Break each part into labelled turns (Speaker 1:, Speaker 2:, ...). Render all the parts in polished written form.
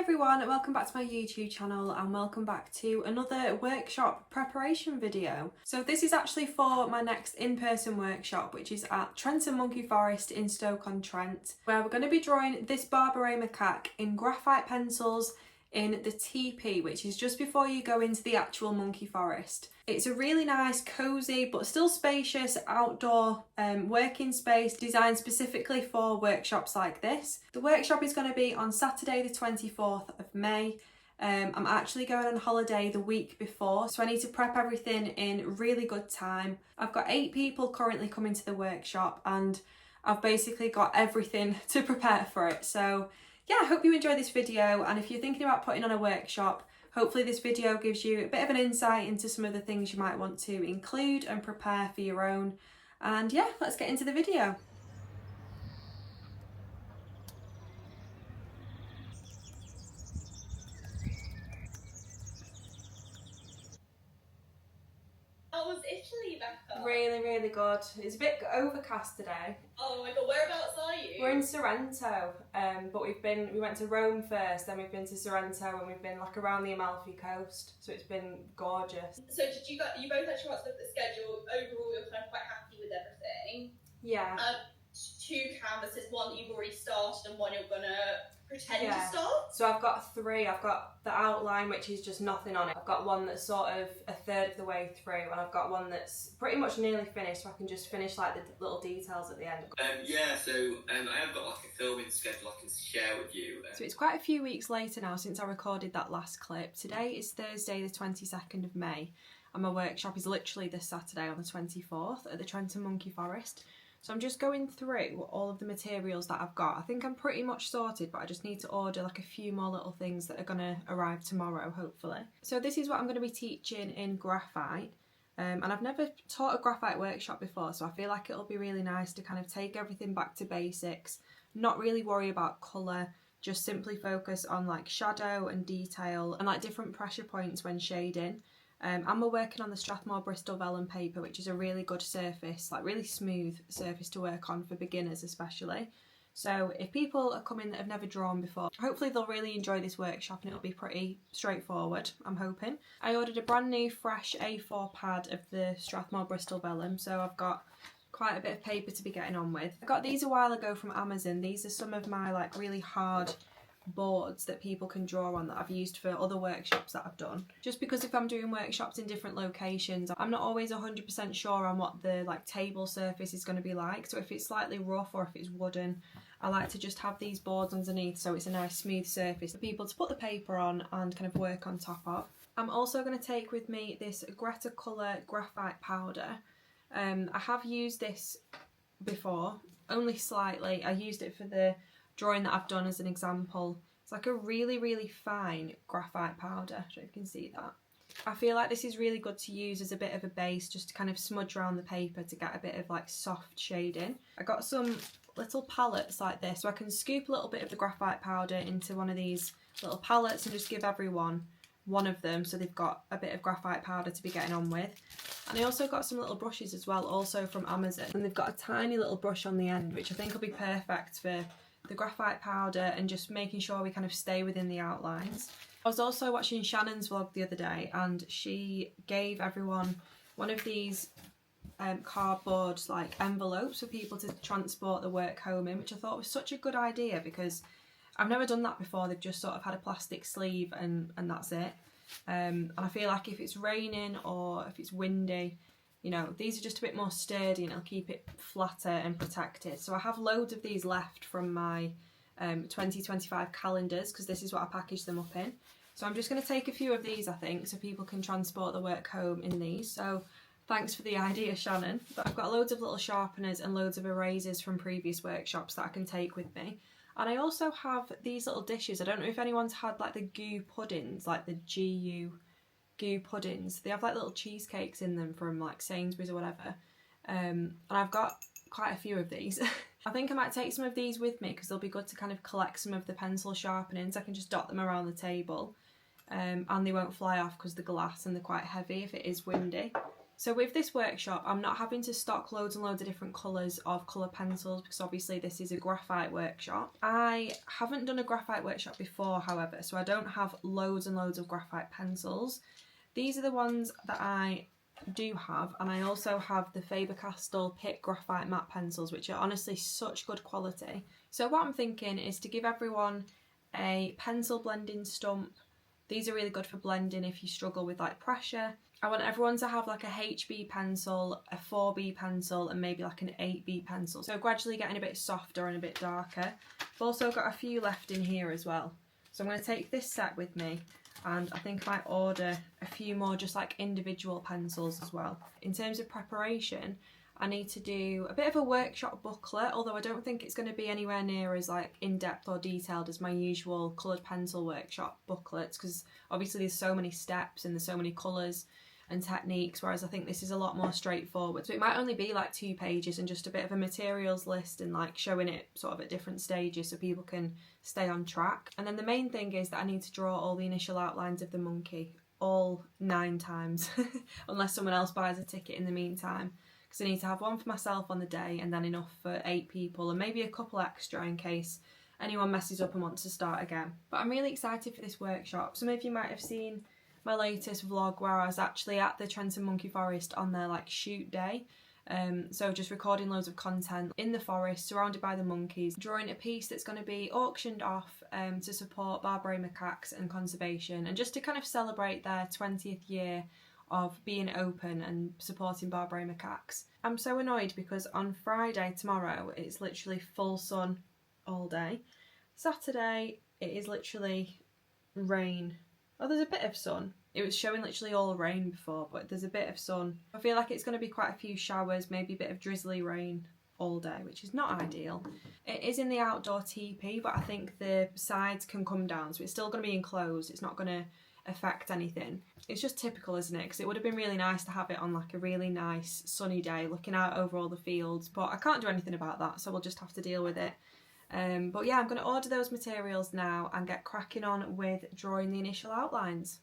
Speaker 1: everyone, welcome back to my YouTube channel and welcome back to another workshop preparation video. So this is actually for my next in-person workshop, which is at Trentham Monkey Forest in Stoke-on-Trent, where we're going to be drawing this Barbary macaque in graphite pencils in the TP, which is just before you go into the actual monkey forest. It's a really nice, cosy but still spacious outdoor working space designed specifically for workshops like this. The workshop is going to be on Saturday the 24th of May. I'm actually going on holiday the week before, so I need to prep everything in really good time. I've got 8 people currently coming to the workshop and I've basically got everything to prepare for it. So yeah, I hope you enjoy this video, and if you're thinking about putting on a workshop, hopefully this video gives you a bit of an insight into some of the things you might want to include and prepare for your own. And yeah, let's get into the video.
Speaker 2: How was Italy, Becca?
Speaker 1: Really good. It's a bit overcast today.
Speaker 2: Oh my god, whereabouts are you?
Speaker 1: We're in Sorrento, but we went to Rome first, then we've been to Sorrento, and we've been like around the Amalfi Coast, so it's been gorgeous.
Speaker 2: So did you both actually want to look at the schedule? Overall, you're kind of quite happy with everything.
Speaker 1: Yeah.
Speaker 2: 2 canvases, one that you've already started and one you're gonna pretend to start.
Speaker 1: So I've got 3. I've got the outline, which is just nothing on it. I've got one that's sort of a third of the way through, and I've got one that's pretty much nearly finished, so I can just finish like the little details at the end.
Speaker 3: I have got like a filming schedule I can share with you.
Speaker 1: So it's quite a few weeks later now since I recorded that last clip. Today is Thursday the 22nd of May, and my workshop is literally this Saturday on the 24th at the Trentham Monkey Forest. So I'm just going through all of the materials that I've got. I think I'm pretty much sorted, but I just need to order like a few more little things that are going to arrive tomorrow, hopefully. So this is what I'm going to be teaching in graphite. And I've never taught a graphite workshop before, so I feel like it'll be really nice to kind of take everything back to basics, not really worry about colour, just simply focus on like shadow and detail and like different pressure points when shading. And we're working on the Strathmore Bristol vellum paper, which is a really good surface, like really smooth surface to work on for beginners especially. So if people are coming that have never drawn before, hopefully they'll really enjoy this workshop and it'll be pretty straightforward, I'm hoping. I ordered a brand new fresh A4 pad of the Strathmore Bristol vellum, so I've got quite a bit of paper to be getting on with. I got these a while ago from Amazon. These are some of my like really hard boards that people can draw on that I've used for other workshops that I've done. Just because if I'm doing workshops in different locations, I'm not always 100% sure on what the like table surface is going to be like. So if it's slightly rough or if it's wooden, I like to just have these boards underneath so it's a nice smooth surface for people to put the paper on and kind of work on top of. I'm also going to take with me this Greta-Colour graphite powder. I have used this before, only slightly. I used it for the drawing that I've done as an example. It's like a really fine graphite powder. I don't know if you can see that. I feel like this is really good to use as a bit of a base, just to kind of smudge around the paper to get a bit of like soft shading. I got some little palettes like this, so I can scoop a little bit of the graphite powder into one of these little palettes and just give everyone one of them so they've got a bit of graphite powder to be getting on with. And I also got some little brushes as well, also from Amazon, and they've got a tiny little brush on the end which I think will be perfect for the graphite powder and just making sure we kind of stay within the outlines. I was also watching Shannon's vlog the other day and she gave everyone one of these cardboard like envelopes for people to transport the work home in, which I thought was such a good idea because I've never done that before. They've just sort of had a plastic sleeve and that's it. And I feel like if it's raining or if it's windy, you know, these are just a bit more sturdy and it'll keep it flatter and protected. So I have loads of these left from my 2025 calendars because this is what I packaged them up in. So I'm just going to take a few of these, I think, so people can transport the work home in these. So thanks for the idea, Shannon. But I've got loads of little sharpeners and loads of erasers from previous workshops that I can take with me. And I also have these little dishes. I don't know if anyone's had like the goo puddings, like the goo puddings. They have like little cheesecakes in them from like Sainsbury's or whatever. And I've got quite a few of these. I think I might take some of these with me because they'll be good to kind of collect some of the pencil sharpenings. I can just dot them around the table and they won't fly off because the glass and they're quite heavy if it is windy. So with this workshop, I'm not having to stock loads and loads of different colours of colour pencils because obviously this is a graphite workshop. I haven't done a graphite workshop before, however, so I don't have loads and loads of graphite pencils. These are the ones that I do have, and I also have the Faber-Castell Pitt graphite matte pencils, which are honestly such good quality. So what I'm thinking is to give everyone a pencil blending stump. These are really good for blending if you struggle with like pressure. I want everyone to have like a HB pencil, a 4B pencil, and maybe like an 8B pencil. So gradually getting a bit softer and a bit darker. I've also got a few left in here as well. So I'm going to take this set with me, and I think I might order a few more just like individual pencils as well. In terms of preparation, I need to do a bit of a workshop booklet, although I don't think it's going to be anywhere near as like in-depth or detailed as my usual coloured pencil workshop booklets, because obviously there's so many steps and there's so many colours and techniques, whereas I think this is a lot more straightforward. So it might only be like 2 pages and just a bit of a materials list and like showing it sort of at different stages so people can stay on track. And then the main thing is that I need to draw all the initial outlines of the monkey, all 9 times, unless someone else buys a ticket in the meantime. Because I need to have one for myself on the day and then enough for 8 people and maybe a couple extra in case anyone messes up and wants to start again. But I'm really excited for this workshop. Some of you might have seen my latest vlog where I was actually at the Trentham Monkey Forest on their like shoot day. So just recording loads of content in the forest, surrounded by the monkeys, drawing a piece that's going to be auctioned off to support Barbary macaques and conservation, and just to kind of celebrate their 20th year of being open and supporting Barbary macaques. I'm so annoyed because on Friday, tomorrow, it's literally full sun all day. Saturday, it is literally rain. Oh, there's a bit of sun. It was showing literally all rain before, but there's a bit of sun. I feel like it's going to be quite a few showers, maybe a bit of drizzly rain all day, which is not ideal. It is in the outdoor teepee, but I think the sides can come down, so it's still going to be enclosed. It's not going to affect anything. It's just typical, isn't it? Because it would have been really nice to have it on like a really nice sunny day, looking out over all the fields, but I can't do anything about that, so we'll just have to deal with it. But yeah, I'm going to order those materials now and get cracking on with drawing the initial outlines.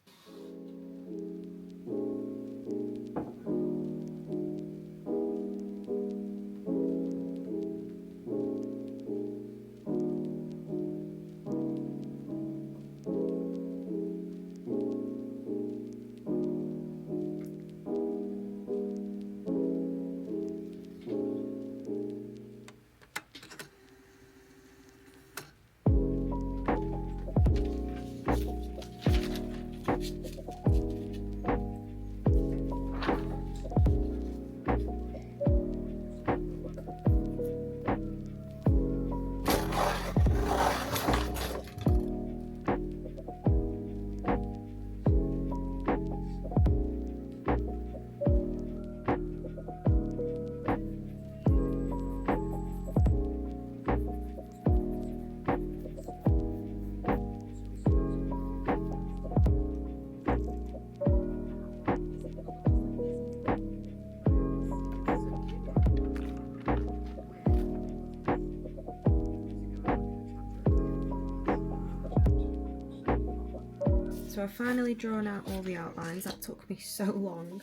Speaker 1: So I've finally drawn out all the outlines. That took me so long.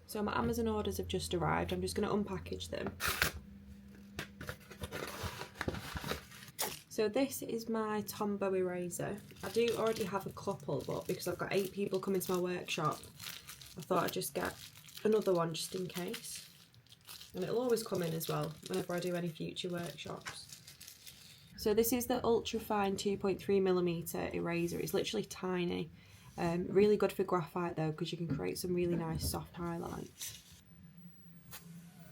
Speaker 1: So my Amazon orders have just arrived. I'm just going to unpackage them. So this is my Tombow eraser. I do already have a couple, but because I've got 8 people coming to my workshop, I thought I'd just get another one just in case. And it'll always come in as well whenever I do any future workshops. So this is the ultra fine 2.3mm eraser. It's literally tiny. Really good for graphite though, because you can create some really nice soft highlights.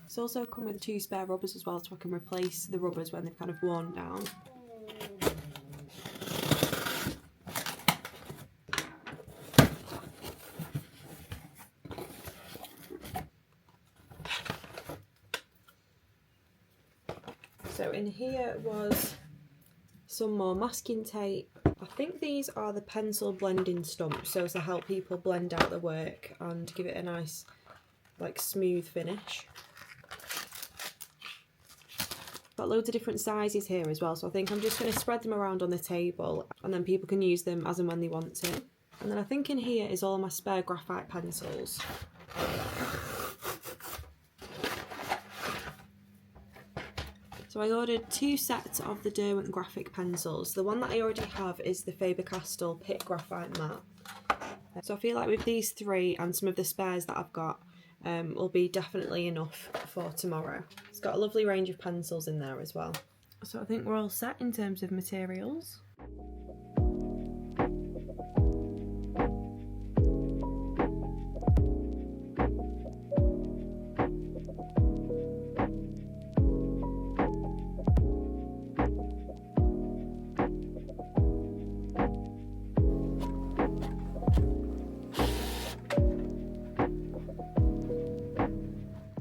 Speaker 1: It's also come with 2 spare rubbers as well, so I can replace the rubbers when they've kind of worn down. So in here was some more masking tape, I think these are the pencil blending stumps, so to help people blend out the work and give it a nice, like, smooth finish. Got loads of different sizes here as well, so I think I'm just going to spread them around on the table and then people can use them as and when they want to. And then I think in here is all my spare graphite pencils. So I ordered 2 sets of the Derwent graphic pencils. The one that I already have is the Faber-Castell Pitt Graphite Matte. So I feel like with these 3 and some of the spares that I've got, will be definitely enough for tomorrow. It's got a lovely range of pencils in there as well. So I think we're all set in terms of materials.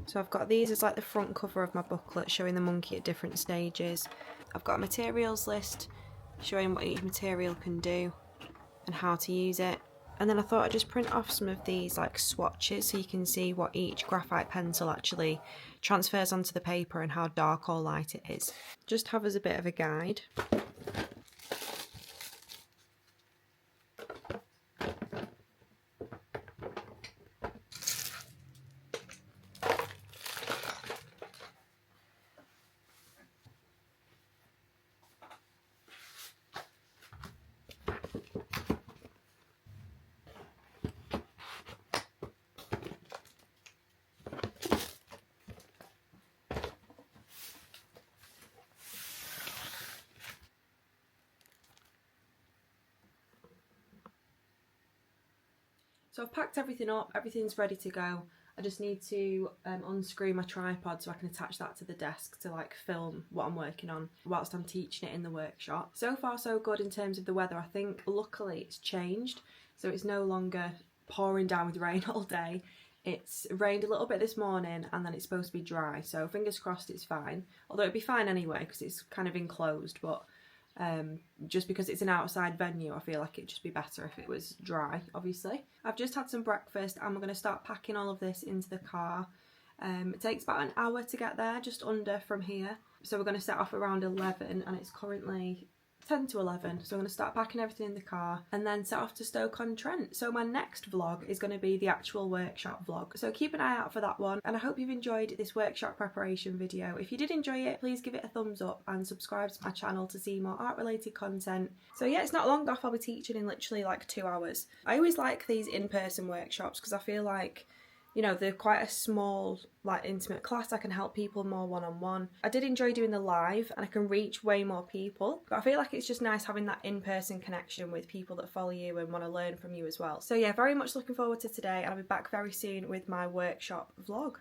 Speaker 1: So I've got these as like the front cover of my booklet showing the monkey at different stages. I've got a materials list showing what each material can do and how to use it. And then I thought I'd just print off some of these like swatches so you can see what each graphite pencil actually transfers onto the paper and how dark or light it is. Just have as a bit of a guide. So I've packed everything up, everything's ready to go. I just need to unscrew my tripod so I can attach that to the desk to like film what I'm working on whilst I'm teaching it in the workshop. So far so good in terms of the weather. I think luckily it's changed, so it's no longer pouring down with rain all day. It's rained a little bit this morning and then it's supposed to be dry, so fingers crossed it's fine. Although it'd be fine anyway because it's kind of enclosed, but just because it's an outside venue I feel like it'd just be better if it was dry, obviously. I've just had some breakfast and we're going to start packing all of this into the car. It takes about an hour to get there, just under from here. So we're going to set off around 11 and it's currently 10 to 11, so I'm going to start packing everything in the car and then set off to Stoke-on-Trent. So my next vlog is going to be the actual workshop vlog, so keep an eye out for that one, and I hope you've enjoyed this workshop preparation video. If you did enjoy it, please give it a thumbs up and subscribe to my channel to see more art related content. So yeah, it's not long off, I'll be teaching in literally like 2 hours. I always like these in-person workshops because I feel like, you know, they're quite a small, like, intimate class. I can help people more one-on-one. I did enjoy doing the live and I can reach way more people, but I feel like it's just nice having that in-person connection with people that follow you and want to learn from you as well. So yeah, very much looking forward to today, and I'll be back very soon with my workshop vlog.